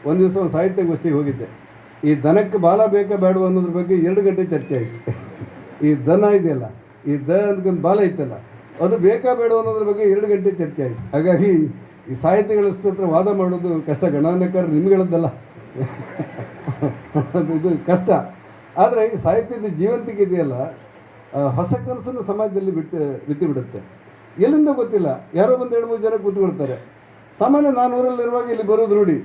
ಒಂದು ದಿವಸ ಒಂದು ಸಾಹಿತ್ಯಗೋಷ್ಠಿಗೆ ಹೋಗಿದ್ದೆ. ಈ ದನಕ್ಕೆ ಬಾಲ ಬೇಕಾ ಬೇಡ ಅನ್ನೋದ್ರ ಬಗ್ಗೆ 2 ಗಂಟೆ ಚರ್ಚೆ ಆಯಿತು. ಈ ದನ ಇದೆಯಲ್ಲ, ಈ ಅದಕ್ಕೊಂದು ಬಾಲ ಇತ್ತಲ್ಲ, ಅದು ಬೇಕಾ ಬೇಡ ಅನ್ನೋದ್ರ ಬಗ್ಗೆ 2 ಗಂಟೆ ಚರ್ಚೆ ಆಯಿತು. ಹಾಗಾಗಿ ಈ ಸಾಹಿತ್ಯಗಳ ಹತ್ರ ವಾದ ಮಾಡೋದು ಕಷ್ಟ. ಗಣಾಂಕಕಾರ ನಿಮ್ಗಳದ್ದಲ್ಲ, ಇದು ಕಷ್ಟ. ಆದರೆ ಈ ಸಾಹಿತ್ಯದ ಜೀವಂತಿಕೆ ಇದೆಯಲ್ಲ, ಹೊಸ ಕನಸನ್ನು ಸಮಾಜದಲ್ಲಿ ಬಿಟ್ಟು ಬಿಡುತ್ತೆ. ಎಲ್ಲಿಂದ ಗೊತ್ತಿಲ್ಲ, ಯಾರೋ ಒಂದು 2-3 ಜನ ಕೂತ್ಕೊಳ್ತಾರೆ. ಸಾಮಾನ್ಯ ನಾನು ಊರಲ್ಲಿರುವಾಗ ಇಲ್ಲಿ ಬರೋದು ರೂಢಿ.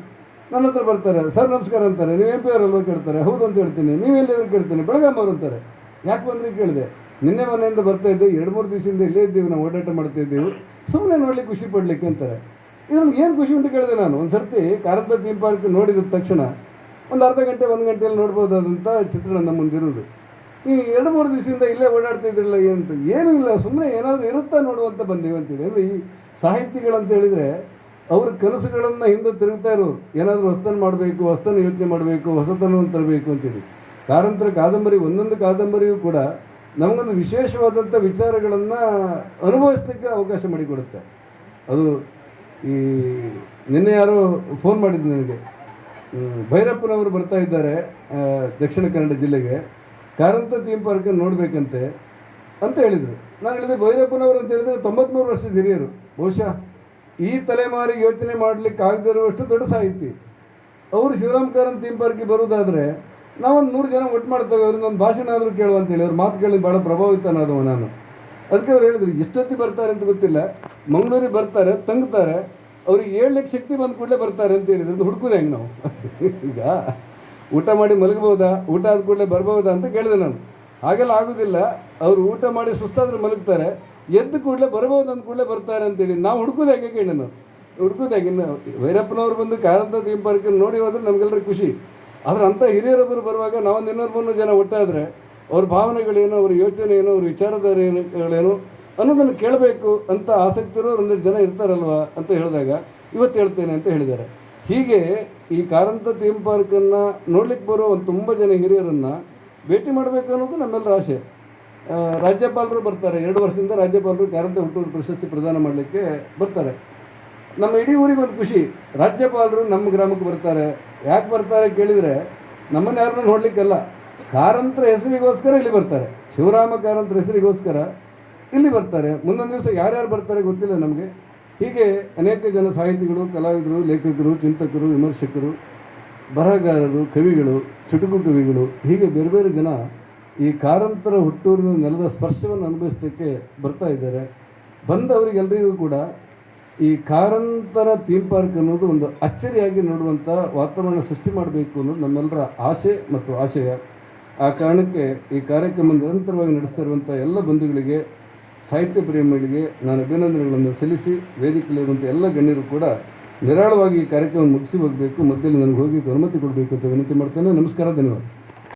ನನ್ನ ಹತ್ರ ಬರ್ತಾರೆ, ಸರ್ ನಮಸ್ಕಾರ ಅಂತಾರೆ. ನೀವು MP ಅವರಲ್ವ ಕೇಳ್ತಾರೆ. ಹೌದು ಅಂತ ಹೇಳ್ತೀನಿ. ನೀವೆಲ್ಲಿವರು ಕೇಳ್ತೀನಿ. ಬೆಳಗಾಮವ್ರು ಅಂತಾರೆ. ಯಾಕೆ ಬಂದ್ರಿ ಕೇಳಿದೆ. ನಿನ್ನೆ ಮನೆಯಿಂದ ಬರ್ತಾ ಇದ್ದೆ, 2-3 ದಿವಸದಿಂದ ಇಲ್ಲೇ ಇದ್ದೀವಿ, ನಾವು ಓಡಾಟ ಮಾಡ್ತಾ ಇದ್ದೀವಿ, ಸುಮ್ಮನೆ ನೋಡ್ಲಿಕ್ಕೆ ಖುಷಿ ಪಡ್ಲಿಕ್ಕೆ ಅಂತಾರೆ. ಇದರಲ್ಲಿ ಏನು ಖುಷಿ ಉಂಟು ಕೇಳಿದೆ ನಾನು. ಒಂದು ಸರ್ತಿ ಕಾರಂತ ಥೀಮ್ ಪಾರ್ಕ್ ನೋಡಿದ ತಕ್ಷಣ ಒಂದು ಅರ್ಧ ಗಂಟೆ 1 ಗಂಟೆಯಲ್ಲಿ ನೋಡ್ಬೋದಾದಂಥ ಚಿತ್ರಣ ನಮ್ಮ ಮುಂದಿರುವುದು. ಈ 2-3 ದಿವಸದಿಂದ ಇಲ್ಲೇ ಓಡಾಡ್ತಾ ಇದ್ರಲ್ಲ ಏನಂತ, ಏನೂ ಇಲ್ಲ, ಸುಮ್ಮನೆ ಏನಾದರೂ ಇರುತ್ತಾ ನೋಡುವಂತ ಬಂದೀವಿ ಅಂತೇಳಿ. ಅಂದರೆ ಈ ಸಾಹಿತಿಗಳಂತ ಹೇಳಿದರೆ ಅವ್ರ ಕನಸುಗಳನ್ನು ಹಿಂದೆ ತಿರುಗ್ತಾ ಇರೋರು. ಏನಾದರೂ ಹೊಸತನ್ನು ಮಾಡಬೇಕು, ಹೊಸತನ್ನು ಯೋಚನೆ ಮಾಡಬೇಕು, ಹೊಸತನವನ್ನು ತರಬೇಕು ಅಂತೇಳಿ. ಕಾರಂತರ ಕಾದಂಬರಿ, ಒಂದೊಂದು ಕಾದಂಬರಿಯೂ ಕೂಡ ನಮಗೊಂದು ವಿಶೇಷವಾದಂಥ ವಿಚಾರಗಳನ್ನು ಅನುಭವಿಸ್ಲಿಕ್ಕೆ ಅವಕಾಶ ಮಾಡಿಕೊಡುತ್ತೆ. ಅದು ಈ ನಿನ್ನೆ ಯಾರೋ ಫೋನ್ ಮಾಡಿದ್ದು ನನಗೆ, ಭೈರಪ್ಪನವರು ಬರ್ತಾ ಇದ್ದಾರೆ ದಕ್ಷಿಣ ಕನ್ನಡ ಜಿಲ್ಲೆಗೆ, ಕಾರಂತ ಥೀಮ್ ಪಾರ್ಕನ್ನು ನೋಡಬೇಕಂತೆ ಅಂತ ಹೇಳಿದರು. ನಾನು ಹೇಳಿದೆ, ಭೈರಪ್ಪನವರು ಅಂತ ಹೇಳಿದರೆ 93 ವರ್ಷದ ಹಿರಿಯರು. ಬಹುಶಃ ಈ ತಲೆಮಾರಿಗೆ ಯೋಚನೆ ಮಾಡಲಿಕ್ಕೆ ಆಗದಿರುವಷ್ಟು ದೊಡ್ಡ ಸಾಹಿತಿ ಅವರು. ಶಿವರಾಮ್ ಕಾರಂತ ಥೀಮ್ ಪಾರ್ಕಿಗೆ ಬರೋದಾದರೆ ನಾವೊಂದು 100 ಜನ ಒಟ್ಟು ಮಾಡ್ತೇವೆ. ಅವ್ರಿಗೆ ಒಂದು ಭಾಷಣ ಆದರೂ ಕೇಳುವಂತೇಳಿ ಅವ್ರ ಮಾತು ಕೇಳಿ ಭಾಳ ಪ್ರಭಾವಿತನಾದವ ನಾನು. ಅದಕ್ಕೆ ಅವ್ರು ಹೇಳಿದ್ರು, ಎಷ್ಟೊತ್ತಿಗೆ ಬರ್ತಾರೆ ಅಂತ ಗೊತ್ತಿಲ್ಲ, ಮಂಗಳೂರಿಗೆ ಬರ್ತಾರೆ, ತಂಗ್ತಾರೆ, ಅವ್ರಿಗೆ 7 ಲಕ್ಷ ಶಕ್ತಿ ಬಂದ ಕೂಡಲೇ ಬರ್ತಾರೆ ಅಂತ ಹೇಳಿದ್ರು. ಅದು ಹುಡುಕೋದು ಹೆಂಗೆ ನಾವು? ಈಗ ಊಟ ಮಾಡಿ ಮಲಗಬಹುದಾ, ಊಟ ಆದ ಕೂಡಲೇ ಬರ್ಬೋದಾ ಅಂತ ಕೇಳಿದೆ ನಾನು. ಹಾಗೆಲ್ಲ ಆಗೋದಿಲ್ಲ. ಅವರು ಊಟ ಮಾಡಿ ಸುಸ್ತಾದ್ರೆ ಮಲಗ್ತಾರೆ, ಎದ್ದು ಕೂಡಲೇ ಬರ್ಬೋದು ಅಂದ ಕೂಡಲೇ ಬರ್ತಾರೆ ಅಂತೇಳಿ ನಾವು ಹುಡುಕೋದು ಹೇಗೆ ಕೇಳಿ ನಾವು ಹುಡುಕೋದು ಹೇಗೆ. ಭೈರಪ್ಪನವ್ರು ಬಂದು ಕಾರಂತ ಥೀಮ್ ಪಾರ್ಕನ್ನು ನೋಡಿ ಹೋದ್ರೆ ನಮಗೆಲ್ಲರೂ ಖುಷಿ. ಆದರೆ ಅಂಥ ಹಿರಿಯರೊಬ್ಬರು ಬರುವಾಗ ನಾವೊಂದು 200-300 ಜನ ಒಟ್ಟಾದರೆ ಅವ್ರ ಭಾವನೆಗಳೇನು, ಅವ್ರ ಯೋಚನೆ ಏನು, ಅವ್ರ ವಿಚಾರಧಾರೆಗಳೇನು ಅನ್ನೋದನ್ನು ಕೇಳಬೇಕು ಅಂತ ಆಸಕ್ತರು 100 ಜನ ಇರ್ತಾರಲ್ವ ಅಂತ ಹೇಳಿದಾಗ ಇವತ್ತು ಹೇಳ್ತೇನೆ ಅಂತ ಹೇಳಿದ್ದಾರೆ. ಹೀಗೆ ಈ ಕಾರಂತ ಥೀಮ್ ಪಾರ್ಕನ್ನು ನೋಡ್ಲಿಕ್ಕೆ ಬರೋ ಒಂದು ತುಂಬ ಜನ ಹಿರಿಯರನ್ನು ಭೇಟಿ ಮಾಡಬೇಕು ಅನ್ನೋದು ನಮ್ಮೆಲ್ಲರ ಆಸೆ. ರಾಜ್ಯಪಾಲರು ಬರ್ತಾರೆ, 2 ವರ್ಷದಿಂದ ರಾಜ್ಯಪಾಲರು ಕಾರಂತ ಹುಟ್ಟೂರು ಪ್ರಶಸ್ತಿ ಪ್ರದಾನ ಮಾಡಲಿಕ್ಕೆ ಬರ್ತಾರೆ. ನಮ್ಮ ಇಡೀ ಊರಿಗೆ ಒಂದು ಖುಷಿ, ರಾಜ್ಯಪಾಲರು ನಮ್ಮ ಗ್ರಾಮಕ್ಕೆ ಬರ್ತಾರೆ. ಯಾಕೆ ಬರ್ತಾರೆ ಕೇಳಿದರೆ, ನಮ್ಮನ್ನು ಯಾರನ್ನ ನೋಡಲಿಕ್ಕಲ್ಲ, ಕಾರಂತರ ಹೆಸರಿಗೋಸ್ಕರ ಇಲ್ಲಿ ಬರ್ತಾರೆ. ಶಿವರಾಮ ಕಾರಂತರ ಹೆಸರಿಗೋಸ್ಕರ ಇಲ್ಲಿ ಬರ್ತಾರೆ. ಮುಂದೊಂದು ದಿವಸ ಯಾರ್ಯಾರು ಬರ್ತಾರೆ ಗೊತ್ತಿಲ್ಲ ನಮಗೆ. ಹೀಗೆ ಅನೇಕ ಜನ ಸಾಹಿತಿಗಳು, ಕಲಾವಿದರು, ಲೇಖಕರು, ಚಿಂತಕರು, ವಿಮರ್ಶಕರು, ಬರಹಗಾರರು, ಕವಿಗಳು, ಚುಟುಕು ಕವಿಗಳು, ಹೀಗೆ ಬೇರೆ ಬೇರೆ ಜನ ಈ ಕಾರಂತರ ಹುಟ್ಟೂರಿನ ನೆಲದ ಸ್ಪರ್ಶವನ್ನು ಅನುಭವಿಸಲಿಕ್ಕೆ ಬರ್ತಾ ಇದ್ದಾರೆ. ಬಂದವರಿಗೆಲ್ಲರಿಗೂ ಕೂಡ ಈ ಕಾರಂತರ ಥೀಮ್ ಪಾರ್ಕ್ ಅನ್ನೋದು ಒಂದು ಅಚ್ಚರಿಯಾಗಿ ನೋಡುವಂಥ ವಾತಾವರಣ ಸೃಷ್ಟಿ ಮಾಡಬೇಕು ಅನ್ನೋದು ನಮ್ಮೆಲ್ಲರ ಆಸೆ ಮತ್ತು ಆಶಯ. ಆ ಕಾರಣಕ್ಕೆ ಈ ಕಾರ್ಯಕ್ರಮ ನಿರಂತರವಾಗಿ ನಡೆಸ್ತಾ ಇರುವಂಥ ಎಲ್ಲ ಬಂಧುಗಳಿಗೆ, ಸಾಹಿತ್ಯ ಪ್ರೇಮಿಗಳಿಗೆ ನಾನು ಅಭಿನಂದನೆಗಳನ್ನು ಸಲ್ಲಿಸಿ, ವೇದಿಕೆಯಲ್ಲಿರುವಂಥ ಎಲ್ಲ ಗಣ್ಯರು ಕೂಡ ನಿರಾಳವಾಗಿ ಈ ಕಾರ್ಯಕ್ರಮ ಮುಗಿಸಿ ಹೋಗಬೇಕು, ಮಧ್ಯದಲ್ಲಿ ನನಗೆ ಹೋಗಿ ಅನುಮತಿ ಕೊಡಬೇಕು ಅಂತ ವಿನಂತಿ ಮಾಡ್ತೇನೆ. ನಮಸ್ಕಾರ, ಧನ್ಯವಾದ.